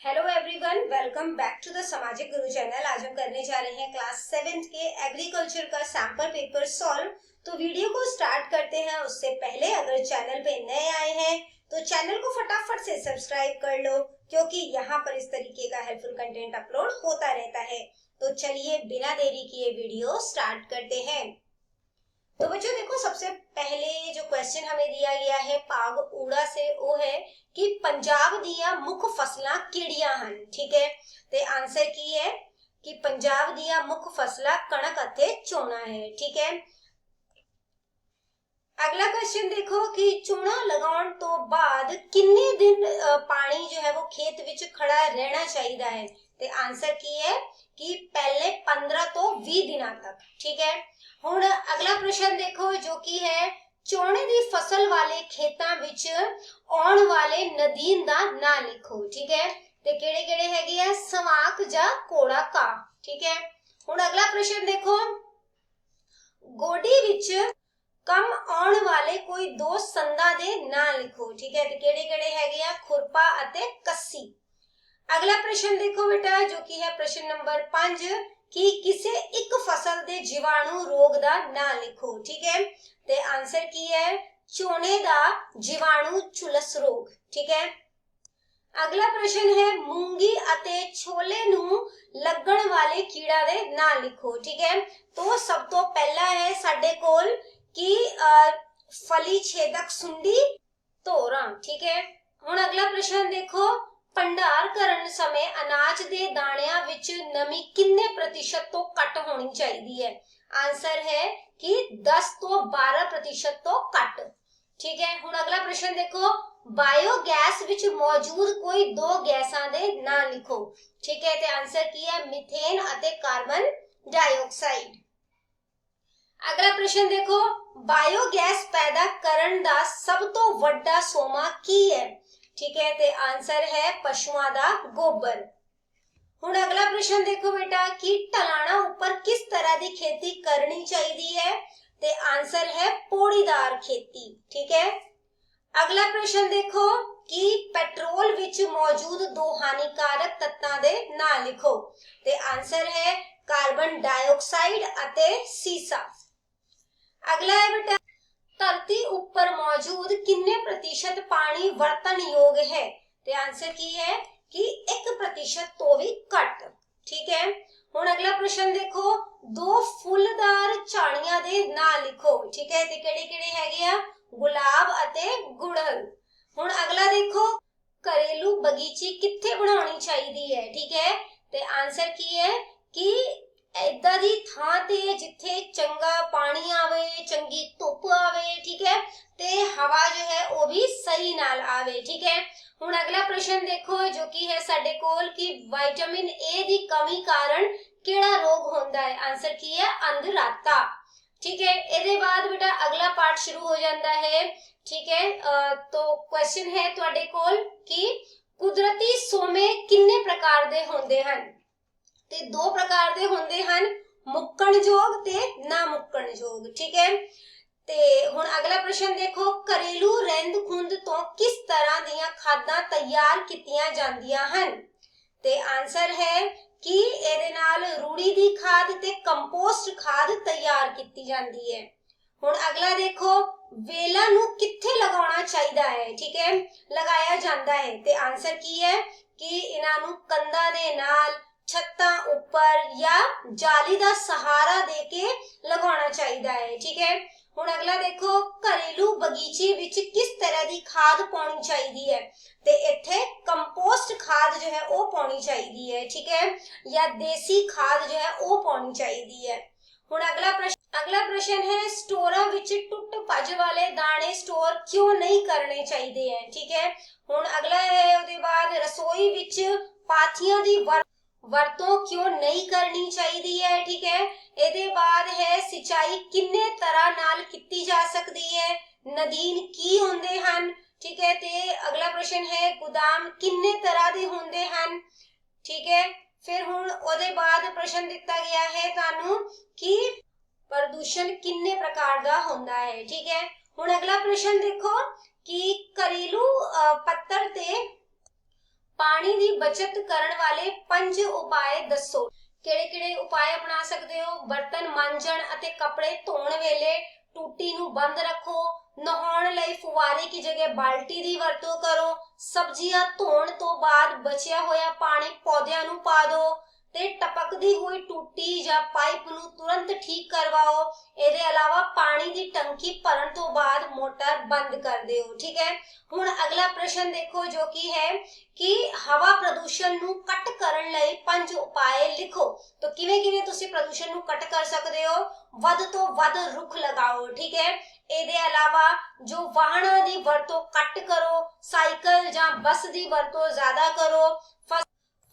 Hello everyone, welcome back to the Samajik Guru channel. आज हम करने जा रहे हैं क्लास 7th के एग्रीकल्चर का सैंपल पेपर सॉल्व। तो वीडियो को स्टार्ट करते हैं। उससे पहले अगर चैनल पे नए आए हैं तो चैनल को फटाफट से सब्सक्राइब कर लो, क्योंकि यहाँ पर इस तरीके का हेल्पफुल कंटेंट अपलोड होता रहता है। तो चलिए बिना देरी किए वीडियो स्टार्ट करते हैं। तो बच्चों देखो, सबसे पहले जो क्वेश्चन हमें दिया गया है पाग ऊड़ा से, वो है कि पंजाब दिया मुख फसलां किहड़ियां हन। ठीक है, ते आंसर की है कि पंजाब दिया मुख फसलां कणक अते झोना है। ठीक है, अगला क्वेश्चन देखो कि चूना लगाउण तो बाद किन्ने दिन पानी जो है वो खेत विच खड़ा रहना चाहिए है। ते आंसर की है कि पहले 15 तो 20 दिनों तक। ठीक है, हुण अगला प्रश्न देखो जो कि है चौने दी फसल वाले खेतां विच आउण वाले नदीन दा ना लिखो। ठीक है, ते केड़े केड़े हैगे आ, सवाक जा कोड़ा का। ठीक है, हुण अगला प्रश्न देखो गोडी विच कम आउण वाले कोई दो संदा दे ना लिखो। ठीक है, ते केड़े केड़े हैगे आ, खुरपा अते कस्सी। अगला प्रश्न देखो बेटा जो कि है प्रश्न नंबर 5 कि किसे एक फसल दे जीवाणु रोग दा ना लिखो। ठीक है, ते आंसर की है चोने दा जीवाणु चुलस रोग। ठीक है, अगला प्रश्न है मूंगी अते छोले नू लगण वाले कीड़ा दे ना लिखो। ठीक है, तो सब तो पहला है साडे कोल कि फली छेदक सुंडी धोरा। ठीक है, हुण अगला प्रश्न देखो भंडार करन समय अनाज दे दाणियां विच नमी किन्ने प्रतिशत तो घट होनी चाहिए है। आंसर है कि 10 तो 12% तो घट। ठीक है, हुण अगला प्रश्न देखो बायोगैस विच मौजूद कोई दो गैसां दे ना लिखो। ठीक है, ते आंसर की है मीथेन अते कार्बन डाइऑक्साइड। अगला प्रश्न देखो बायोगैस पैदा करन दा सब तो वड्डा सोमा की है। ठीक है, ते आंसर है पशुआं दा गोबर। हुण अगला प्रश्न देखो बेटा कि ढलाणा ऊपर किस तरह की खेती करनी चाहिए है। ते आंसर है पौड़ीदार खेती। ठीक है, अगला प्रश्न देखो कि पेट्रोल विच मौजूद दो हानिकारक तत्तां दे ना लिखो। ते आंसर है कार्बन डाइऑक्साइड अते सीसा। अगला है बेटा धरती ऊपर मौजूद किन्ने प्रतिशत पानी वर्तन योग है। ते आंसर की है कि 1% तो भी घट। ठीक है, हुण अगला प्रश्न देखो दो फुलदार झाड़ियां दे ना लिखो। ठीक है, ते केड़े केड़े हैगे आ, गुलाब अते गुड़हल। हुण अगला देखो घरेलू बगीची कित्थे बनाउणी चाहिदी है। ठीक है, ते आंसर की है कि इदा दी थां ते जिथे चंगा पानी आवे, चंगी धुप आवे। ठीक है, ते हवा जो है वो भी सही नाल आवे। ठीक है, हुण अगला प्रश्न देखो जो कि है साडे कोल कि विटामिन ए दी कमी कारण केड़ा रोग होंदा है। आंसर की है अंधराता। ठीक है, एदे बाद बेटा अगला पार्ट शुरू हो जाता है। ठीक है, तो क्वेश्चन है तुहाडे कोल कि कुदरती सोमे किन्ने प्रकार दे होंदे हन। ते दो प्रकार दे होंदे हन, मुक्कण जोग ते ना मुक्कण जोग। ठीक है, ते हुण अगला प्रश्न देखो घरेलू रहंद खुंद तो किस तरह दियां खादां तैयार कीतियां जांदियां हन। ते आंसर है कि एदे नाल रूड़ी दी खाद ते कंपोस्ट खाद तैयार कीती जांदी है। हुण अगला देखो वेला नू कित्थे लगाउणा चाहिदा है। ठीक है, लगाया जांदा है। ते आंसर की है कि इन्हां नू कंधां दे नाल छत्तां ऊपर या जाली दा सहारा देके लगाउणा चाहिदा है। ठीक है, हुण अगला देखो घरेलू बगीचे विच किस तरह की खाद पाउणी चाहिए है। ते इत्थे कंपोस्ट खाद जो है वो पाउणी चाहिए है। ठीक है, या देसी खाद जो है वो पाउणी चाहिए है। हुण अगला प्रश्न है स्टोरां विच टुट भज वाले दाने स्टोर क्यों नहीं करने चाहिए हैं। ठीक है, हुण अगला है उहदे बाद रसोई विच पाथियां दी वरतों क्यों नहीं करनी चाहिए है। ठीक है, एदे बाद है सिंचाई किन्ने तरह नाल कीती जा सकती है, नदीन की होंदे हन। ठीक है, ते अगला प्रश्न है गोदाम किन्ने तरह दे होंदे हन। ठीक है, फिर हुण ओदे बाद प्रश्न दिता गया है तानू कि प्रदूषण किन्ने प्रकार दा होंदा है। ठीक है, हुण अगला प्रश्न देखो कि घरेलू पत्तर ते पानी दी बचत करन वाले 5 उपाय दसो। किहड़े-किहड़े उपाय अपना सकते हो? बर्तन मांजण अते कपड़े धोण वेले टूटी नूं बंद रखो, नहाउण लई फुवारे की जगह बाल्टी दी वरतों करो, सब्जियां धोण तो बाद बचिया होया पानी पौधिਆਂ ਨੂੰ ਪਾ ਦਿਓ ਤੇ टपकदी हुई टूटी ਜਾਂ पाइप ਨੂੰ तुरंत ठीक करवाओ। ਇਹਦੇ अलावा पानी ਦੀ टंकी भरन तो बाद मोटर बंद कर ਦਿਓ। ठीक है, ਹੁਣ अगला प्रश्न देखो जो कि है कि हवा प्रदूषण ਨੂੰ ਕੱਟ ਕਰਨ ਲਈ 5 ਉਪਾਏ ਲਿਖੋ। तो ਕਿਵੇਂ ਕਿਵੇਂ ਤੁਸੀਂ ਪ੍ਰਦੂਸ਼ਣ ਨੂੰ ਕੱਟ ਕਰ ਸਕਦੇ ਹੋ? ਵੱਧ ਤੋਂ ਵੱਧ ਰੁੱਖ ਲਗਾਓ। ठीक है, ਇਹਦੇ अलावा जो ਵਾਹਨਾਂ ਦੀ ਵਰਤੋਂ ਘੱਟ ਕਰੋ, ਸਾਈਕਲ ਜਾਂ ਬੱਸ ਦੀ ਵਰਤੋਂ ਜ਼ਿਆਦਾ ਕਰੋ,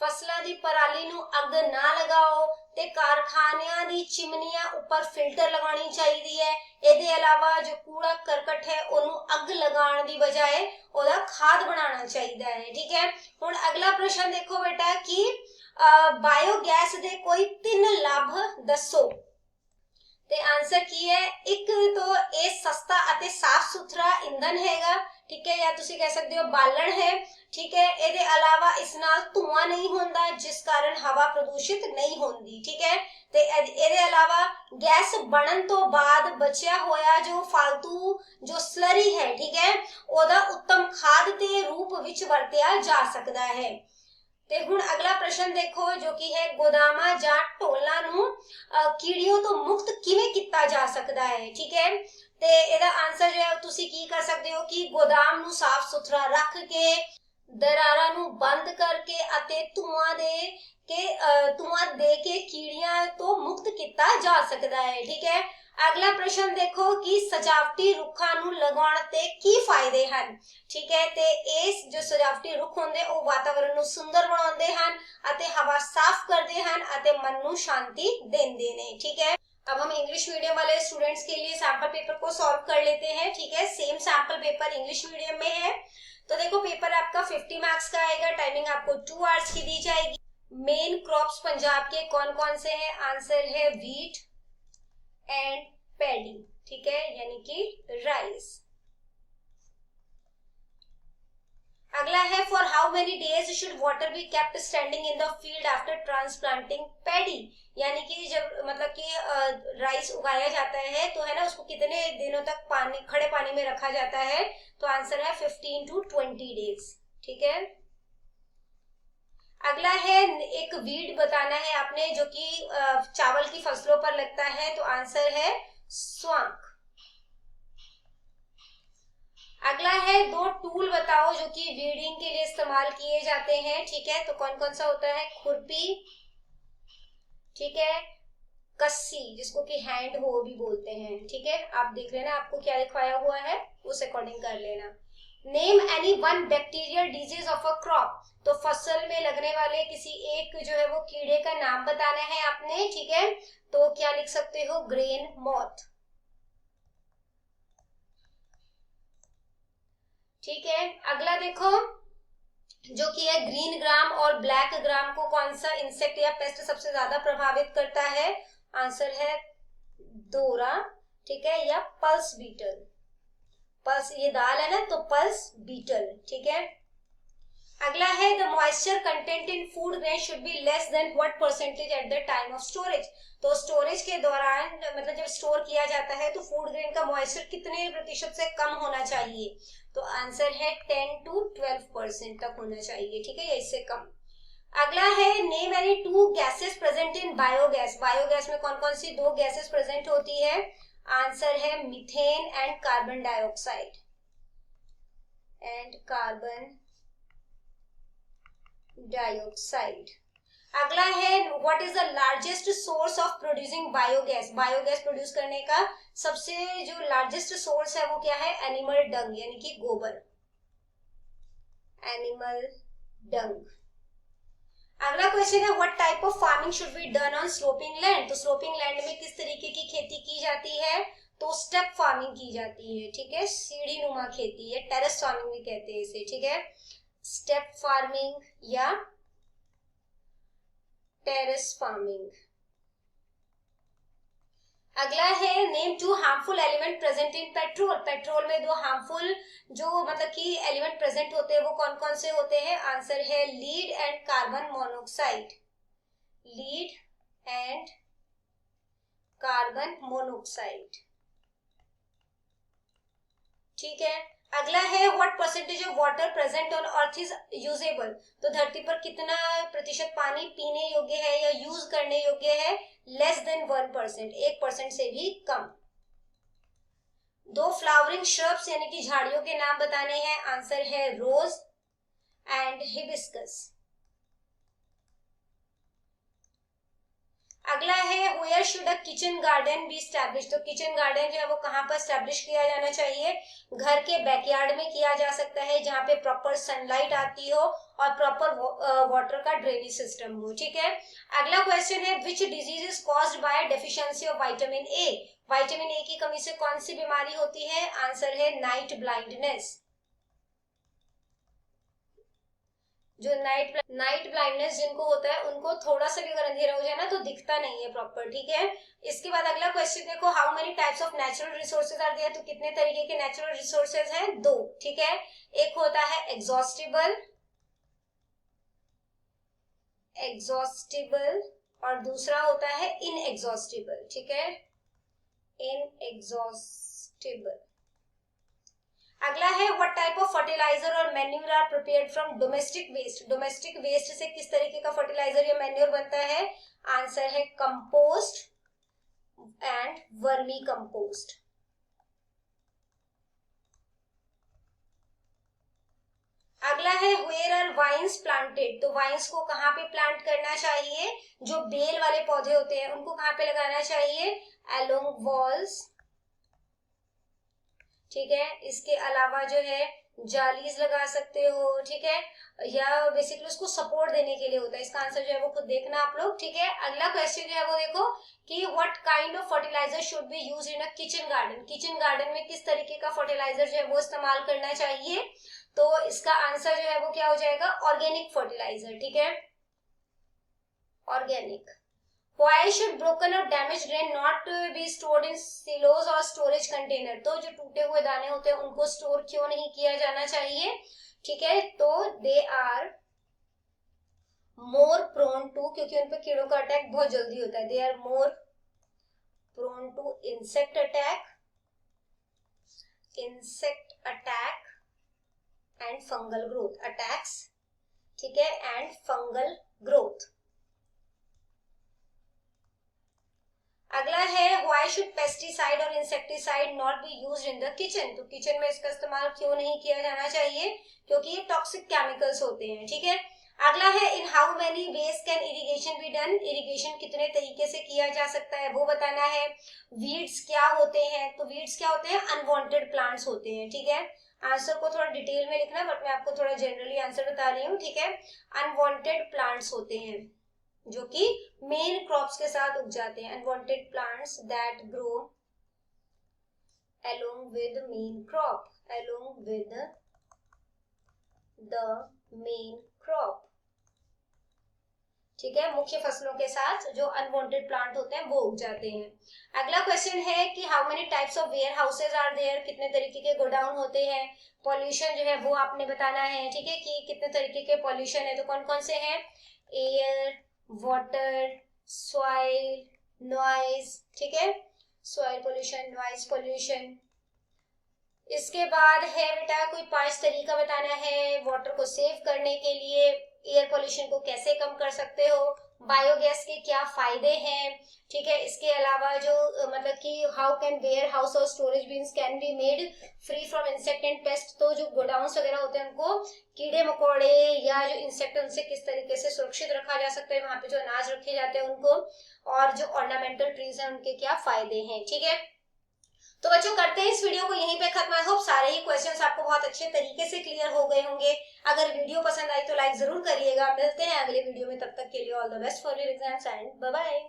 ਫਸਲਾਂ ਦੀ ਪਰਾਲੀ ਨੂੰ ਅੱਗ ਨਾ ਲਗਾਓ ਤੇ ਕਾਰਖਾਨਿਆਂ ਦੀ ਚਿਮਨੀਆਂ ਉੱਪਰ ਫਿਲਟਰ ਲਗਾਉਣੀ ਚਾਹੀਦੀ ਹੈ। ਇਹਦੇ ਇਲਾਵਾ ਜੋ ਕੂੜਾ ਕਰਕਟ ਹੈ ਉਹਨੂੰ ਅੱਗ ਲਗਾਉਣ ਦੀ ਬਜਾਏ ਉਹਦਾ ਖਾਦ ਬਣਾਉਣਾ ਚਾਹੀਦਾ ਹੈ। ਠੀਕ ਹੈ, ਹੁਣ ਅਗਲਾ ਪ੍ਰਸ਼ਨ ਦੇਖੋ ਬੇਟਾ ਕਿ ਬਾਇਓਗੈਸ ਦੇ ਕੋਈ 3 ਲਾਭ ਦੱਸੋ। ਤੇ ਆਨਸਰ ਕੀ ਹੈ? ਇੱਕ तो ਇਹ ਸਸਤਾ ਅਤੇ ਸਾਫ਼ ਸੁਥਰਾ ईंधन ਹੈਗਾ। ठीक है, या ਤੁਸੀਂ ਕਹਿ ਸਕਦੇ ਹੋ ਬਾਲਣ ਹੈ। ठीक है, ਇਹਦੇ अलावा ਇਸ ਨਾਲ ਧੂਆਂ ਨਹੀਂ ਹੁੰਦਾ ਜਿਸ ਕਾਰਨ ਹਵਾ ਪ੍ਰਦੂਸ਼ਿਤ ਨਹੀਂ ਹੁੰਦੀ। ठीक है, ਤੇ ਇਹਦੇ अलावा ਗੈਸ ਬਣਨ ਤੋਂ ਬਾਅਦ ਬਚਿਆ ਹੋਇਆ ਜੋ ਫालतू ਜੋ ਸਲਰੀ ਹੈ, ठीक है, ਉਹਦਾ ਉੱਤਮ ਖਾਦ ਦੇ ਰੂਪ ਵਿੱਚ ਵਰਤਿਆ ਜਾ ਸਕਦਾ ਹੈ। ਤੇ ਹੁਣ ਅਗਲਾ ਪ੍ਰਸ਼ਨ ਦੇਖੋ ਜੋ ਕਿ ਹੈ ਗੋਦਾਮਾਂ ਜਾਂ ਢੋਲਾਂ ਨੂੰ ਕੀੜੀਆਂ ਤੋਂ ਮੁਕਤ ਕਿਵੇਂ ਕੀਤਾ ਜਾ ਸਕਦਾ ਹੈ। ਠੀਕ ਹੈ, ਤੇ ਇਹਦਾ ਆਨਸਰ ਜੋ ਹੈ ਤੁਸੀਂ ਕੀ ਕਰ ਸਕਦੇ ਹੋ ਕਿ ਗੋਦਾਮ ਨੂੰ ਸਾਫ਼ ਸੁਥਰਾ ਰੱਖ ਕੇ, ਦਰਾਰਾਂ ਨੂੰ ਬੰਦ ਕਰਕੇ ਅਤੇ ਧੂਆਂ ਦੇ ਕੇ ਕੀੜੀਆਂ ਤੋਂ ਮੁਕਤ ਕੀਤਾ ਜਾ ਸਕਦਾ ਹੈ। ਠੀਕ ਹੈ, अगला प्रश्न देखो कि सजावटी रुखा नूं लगाउण ते की फायदे हन। ठीक है, ते इस जो सजावटी रुख होंदे ओ वातावरण नूं सुंदर बनाउंदे हन अते हवा साफ करदे हन अते मन नूं शांति देंदे ने। ठीक है, अब हम इंग्लिश मीडियम वाले स्टूडेंट्स के लिए सैंपल पेपर को सॉल्व कर लेते हैं। ठीक है, same sample paper English medium में है। तो देखो पेपर आपका 50 मार्क्स का आएगा, टाइमिंग आपको 2 आवर्स की दी जाएगी। मेन क्रॉप्स पंजाब के कौन कौन से हैं? आंसर है व्हीट एंड पैडी। ठीक है, यानी कि राइस। अगला है for how many days should water be kept standing in the field after transplanting paddy. यानी कि जब मतलब कि राइस उगाया जाता है तो है ना, उसको कितने दिनों तक खड़े पानी में रखा जाता है? तो आंसर है 15 to 20 डेज। ठीक है, अगला है एक वीड बताना है आपने जो कि चावल की फसलों पर लगता है। तो आंसर है स्वांक। अगला है 2 टूल बताओ जो कि वीडिंग के लिए इस्तेमाल किए जाते हैं। ठीक है, तो कौन कौन सा होता है? खुरपी, ठीक है, कस्सी जिसको कि हैंड हो भी बोलते हैं। ठीक है, आप देख लेना आपको क्या लिखवाया हुआ है उस अकॉर्डिंग कर लेना। Name any one bacterial disease of a crop. तो फसल में लगने वाले किसी एक जो है वो कीड़े का नाम बताना है आपने। ठीक है, तो क्या लिख सकते हो? Grain moth. ठीक है, अगला देखो जो कि है ग्रीन ग्राम और ब्लैक ग्राम को कौन सा इंसेक्ट या पेस्ट सबसे ज्यादा प्रभावित करता है? आंसर है दोरा। ठीक है, या पल्स बीटल। पल्स ये दाल है ना, तो पल्स बीटल। ठीक है, अगला है the moisture content in food grain should be less than what percentage at the time of storage. तो स्टोरेज के दौरान मतलब जब स्टोर किया जाता है तो फूड ग्रेन का मॉइस्चर कितने प्रतिशत से कम होना चाहिए? तो आंसर है 10 to 12% तक होना चाहिए। ठीक है, या इससे कम। अगला है name any 2 gases present in biogas. Biogas में कौन कौन सी 2 गैसेस प्रेजेंट होती है? आंसर है मीथेन एंड कार्बन डाइऑक्साइड। अगला है what is the largest source of producing biogas. Biogas produce करने का सबसे जो लार्जेस्ट सोर्स है वो क्या है? एनिमल डंग, यानी कि गोबर, एनिमल डंग। अगला क्वेश्चन है what type of farming should be done on sloping land. तो स्लोपिंग लैंड में किस तरीके की खेती की जाती है? तो स्टेप फार्मिंग की जाती है। ठीक है, सीढ़ी नुमा खेती है, टेरेस फार्मिंग भी कहते हैं इसे। ठीक है, स्टेप फार्मिंग या टेरेस फार्मिंग। अगला है name two harmful element present in petrol. Petrol में दो हार्मफुल जो मतलब कि एलिमेंट प्रेजेंट होते हैं वो कौन कौन से होते हैं? आंसर है lead and carbon monoxide. Lead and carbon monoxide. ठीक है। अगला है what percentage of water present on earth is usable. तो धरती पर कितना प्रतिशत पानी पीने योग्य है या यूज करने योग्य है? लेस देन 1%, 1% से भी कम। दो फ्लावरिंग श्रब्स यानी कि झाड़ियों के नाम बताने हैं। आंसर है रोज एंड हिबिस्कस। अगला है where should a kitchen garden be establish. तो किचन गार्डन जो है वो कहाँ पर स्टैब्लिश किया जाना चाहिए? घर के बैकयार्ड में किया जा सकता है, जहाँ पे प्रॉपर सनलाइट आती हो और प्रॉपर वाटर का ड्रेनेज सिस्टम हो। ठीक है। अगला क्वेश्चन है which disease is caused by deficiency of vitamin A. Vitamin A की कमी से कौन सी बीमारी होती है? आंसर है नाइट ब्लाइंडनेस। जो नाइट ब्लाइंडनेस जिनको होता है उनको थोड़ा सा भी अगर अंधेरा हो जाए ना तो दिखता नहीं है प्रॉपर। ठीक है। इसके बाद अगला क्वेश्चन देखो, how many types of natural resources are there. तो कितने तरीके के नेचुरल रिसोर्सेज हैं? दो। ठीक है। एक होता है एग्जॉस्टिबल और दूसरा होता है इनएग्जॉस्टिबल। ठीक है, इनएग्जॉस्टिबल। अगला है व्हाट टाइप ऑफ फर्टिलाइजर और manure are prepared from domestic waste. Domestic waste से किस तरीके का फर्टिलाइजर या मैन्यूर बनता है? आंसर है कंपोस्ट एंड वर्मी कंपोस्ट। अगला है वेयर आर वाइन्स प्लांटेड। तो वाइन्स को कहाँ पे प्लांट करना चाहिए? जो बेल वाले पौधे होते हैं उनको कहाँ पे लगाना चाहिए? Along walls. ठीक है। इसके अलावा जो है जालीज लगा सकते हो। ठीक है, या बेसिकली उसको सपोर्ट देने के लिए होता है। इसका आंसर जो है वो खुद देखना आप लोग। ठीक है। अगला क्वेश्चन जो है वो देखो कि what kind of fertiliser should be used in a kitchen garden. Kitchen garden में किस तरीके का फर्टिलाइजर जो है वो इस्तेमाल करना चाहिए? तो इसका आंसर जो है वो क्या हो जाएगा? Organic fertiliser. ठीक है, organic. Why should broken or damaged grain not be stored in silos or storage container? तो जो टूटे हुए दाने होते हैं उनको स्टोर क्यों नहीं किया जाना चाहिए? ठीक है, तो they are more prone to, क्योंकि उन पे कीड़ों का अटैक बहुत जल्दी होता है। They are more prone to insect attack and fungal growth attacks. ठीक है, एंड फंगल ग्रोथ। अगला है व्हाई शुड पेस्टिसाइड और insecticide not be used in the kitchen. तो किचन में इसका इस्तेमाल क्यों नहीं किया जाना चाहिए? क्योंकि ये टॉक्सिक केमिकल्स होते हैं। ठीक है। अगला है in how many ways can irrigation be done. Irrigation कितने तरीके से किया जा सकता है वो बताना है। वीड्स क्या होते हैं? तो वीड्स क्या होते हैं? अनवांटेड प्लांट्स होते हैं। ठीक है, आंसर को थोड़ा डिटेल में लिखना, बट मैं आपको थोड़ा जनरली आंसर बता रही हूँ। ठीक है, अनवांटेड प्लांट्स होते हैं जो कि मेन क्रॉप्स के साथ उग जाते हैं। Unwanted plants that grow along with main crop, along with the main crop। ठीक है, मुख्य फसलों के साथ जो अनवांटेड प्लांट होते हैं वो उग जाते हैं। अगला क्वेश्चन है कि how many types of warehouses are there. कितने तरीके के गोडाउन होते हैं? पॉल्यूशन जो है वो आपने बताना है। ठीक है, कि कितने तरीके के पॉल्यूशन है, तो कौन कौन से हैं? Air, water, soil, noise. ठीक है, सॉइल पोल्यूशन, नॉइज पोल्यूशन। इसके बाद है बेटा कोई 5 तरीका बताना है वाटर को सेव करने के लिए। एयर पोल्यूशन को कैसे कम कर सकते हो? बायोगैस के क्या फायदे हैं? ठीक है, इसके अलावा जो मतलब कि हाउ कैन वेयर हाउस और storage beans can be made free from insect and paste. तो जो गोडाउन्स वगैरह होते हैं उनको कीड़े मकोड़े या जो इंसेक्ट उनसे किस तरीके से सुरक्षित रखा जा सकता है, वहां पे जो अनाज रखे जाते हैं उनको, और जो ऑर्नामेंटल ट्रीज हैं उनके क्या फायदे हैं। ठीक है, तो बच्चों करते हैं इस वीडियो को यहीं पे खत्म। आई होप सारे ही क्वेश्चंस आपको बहुत अच्छे तरीके से क्लियर हो गए होंगे। अगर वीडियो पसंद आई तो लाइक जरूर करिएगा। मिलते हैं अगले वीडियो में, तब तक के लिए all the best for your exams and bye bye.